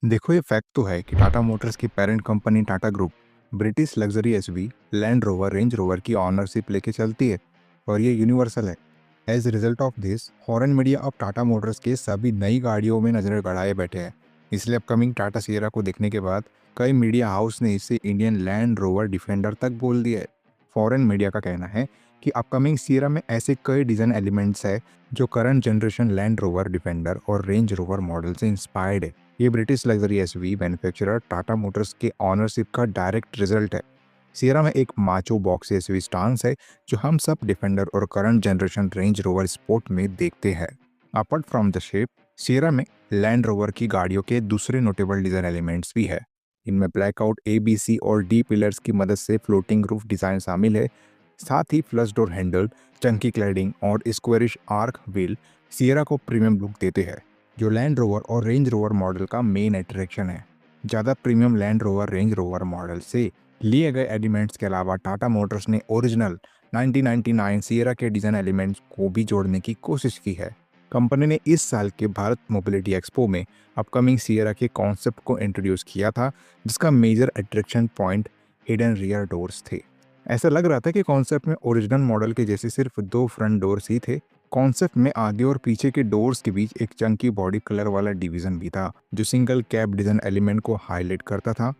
देखो, ये फैक्ट तो है कि टाटा मोटर्स की parent company Tata group British luxury SUV Land Rover Range Rover की ऑनरशिप लेके चलती है और ये यूनिवर्सल है। As result of this, foreign media अब टाटा मोटर्स के सभी नई गाड़ियों में नजरें गड़ाए बैठे हैं। इसलिए अपकमिंग टाटा सियरा को देखने के बाद कई मीडिया हाउस ने इसे इंडियन लैंड रोवर डिफेंडर तक बोल दिया है। फॉरेन मीडिया का कहना है कि अपकमिंग सियरा में ऐसे कई डिजाइन एलिमेंट्स है जो current generation land rover defender और रेंज रोवर मॉडल से इंस्पायर्ड है। ये British luxury SUV manufacturer Tata Motors के ऑनरशिप का डायरेक्ट रिजल्ट है। सियरा में एक माचो बॉक्स एसयूवी स्टांस है जो हम सब डिफेंडर और current generation range rover sport में देखते हैं। Apart from the shape, Sierra में लैंड रोवर की गाड़ियों के दूसरे नोटेबल डिजाइन एलिमेंट्स भी है। इनमें ब्लैकआउट एबीसी और डी पिलर्स की मदद से फ्लोटिंग रूफ डिजाइन शामिल है। साथ ही flush door handle, chunky cladding और स्क्वेरिश आर्क व्हील सियरा को प्रीमियम लुक देते हैं, जो लैंड रोवर और रेंज रोवर मॉडल का मेन अट्रैक्शन है। ज़्यादा premium Land Rover Range Rover model से लिए गए एलिमेंट्स के अलावा टाटा मोटर्स ने ओरिजिनल 1999 सियरा के डिज़ाइन एलिमेंट्स को भी जोड़ने की कोशिश की है। कंपनी ने इस साल के भारत मोबिलिटी एक्सपो में अपकमिंग सियरा के कॉन्सेप्ट को इंट्रोड्यूस किया था, जिसका major attraction point hidden rear doors थे। ऐसा लग रहा था कि कॉन्सेप्ट में ओरिजिनल मॉडल के जैसे सिर्फ दो फ्रंट डोर्स ही थे। कॉन्सेप्ट में आगे और पीछे के डोर्स के बीच एक चंकी बॉडी कलर वाला डिवीजन भी था, जो सिंगल कैप डिजाइन एलिमेंट को हाईलाइट करता था।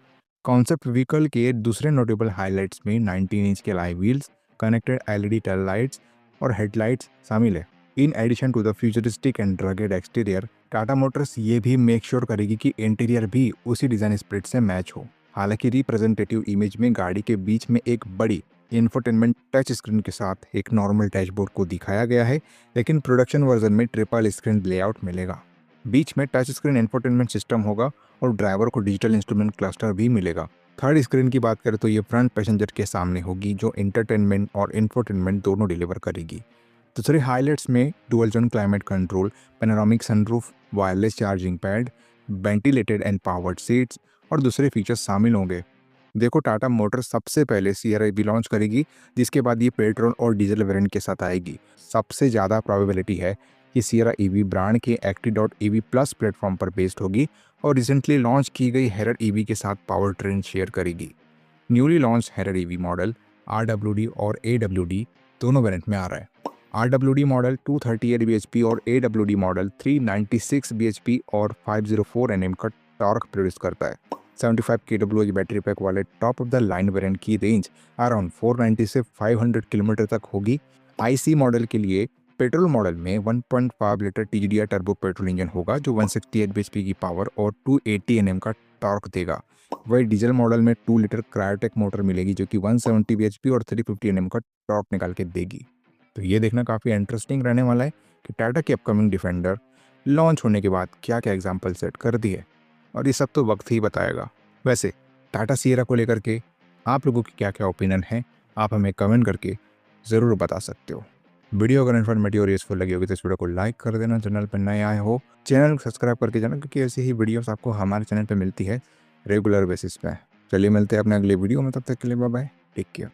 कॉन्सेप्ट व्हीकल के दूसरे नोटेबल हाइलाइट्स में 19 इंच के alloy wheels, connected LED tail lights और हेडलाइट्स शामिल है। In addition to the futuristic and rugged exterior, Tata Motors ये भी मेक श्योर करेगी कि इंटीरियर भी उसी डिजाइन स्प्रिट से मैच हो। हालांकि रिप्रेजेंटेटिव इमेज में गाड़ी के बीच में एक बड़ी इंफोटेनमेंट टच स्क्रीन के साथ एक नॉर्मल डैशबोर्ड को दिखाया गया है, लेकिन प्रोडक्शन वर्जन में ट्रिपल स्क्रीन लेआउट मिलेगा। बीच में टच स्क्रीन इंफोटेनमेंट सिस्टम होगा और ड्राइवर को डिजिटल इंस्ट्रूमेंट क्लस्टर भी मिलेगा। थर्ड स्क्रीन की बात करें तो ये फ्रंट पैसेंजर के सामने होगी, जो इंटरटेनमेंट और इंफोटेनमेंट दोनों डिलीवर करेगी। दूसरे हाइलाइट्स में dual zone climate control, panoramic sunroof, wireless charging pad, ventilated and powered seats और दूसरे फीचर्स शामिल होंगे। देखो, टाटा मोटर्स सबसे पहले सीआरआई लॉन्च करेगी, जिसके बाद ये पेट्रोल और डीजल वेरिएंट के साथ आएगी। सबसे ज़्यादा प्रोबेबिलिटी है कि सियरा ईवी ब्रांड के एक्टी.ईवी प्लस प्लेटफॉर्म पर बेस्ड होगी और रिसेंटली लॉन्च की गई हेरर ईवी के साथ पावर ट्रेन शेयर करेगी। Newly launch error EV model RWD और एडब्ल्यूडी दोनों वेरिएंट में आ रहा है। आरडब्ल्यूडी मॉडल 238 bhp और एडब्ल्यूडी मॉडल 396 bhp और 504 Nm का टॉर्क प्रोड्यूस करता है। 75 kWh बैटरी पैक वाले top of the line variant की रेंज अराउंड 490 से 500 किलोमीटर तक होगी। आईसी मॉडल के लिए पेट्रोल मॉडल में 1.5 litre TGDI turbo petrol engine होगा, जो 168 bhp की पावर और 280 Nm का टॉर्क देगा। वही डीजल मॉडल में 2 लीटर क्रायोटेक मोटर मिलेगी, जो कि 170 bhp और 350 Nm का टॉर्क निकाल के देगी। तो ये देखना काफ़ी इंटरेस्टिंग रहने वाला है कि टाटा की अपकमिंग डिफेंडर लॉन्च होने के बाद क्या क्या एग्जाम्पल सेट कर दिए, और ये सब तो वक्त ही बताएगा। वैसे टाटा सियरा को लेकर के आप लोगों की क्या क्या ओपिनियन है, आप हमें कमेंट करके ज़रूर बता सकते हो। वीडियो अगर इन्फॉर्मेटिव और यूजफुल लगी होगी तो इस वीडियो को लाइक कर देना। चैनल पर नए आए हो, चैनल को सब्सक्राइब करके जाना, क्योंकि ऐसी ही वीडियोस आपको हमारे चैनल पर मिलती है रेगुलर बेसिस पे। चलिए मिलते हैं अपने अगले वीडियो में, तब तक के लिए बाय बाय, टेक केयर।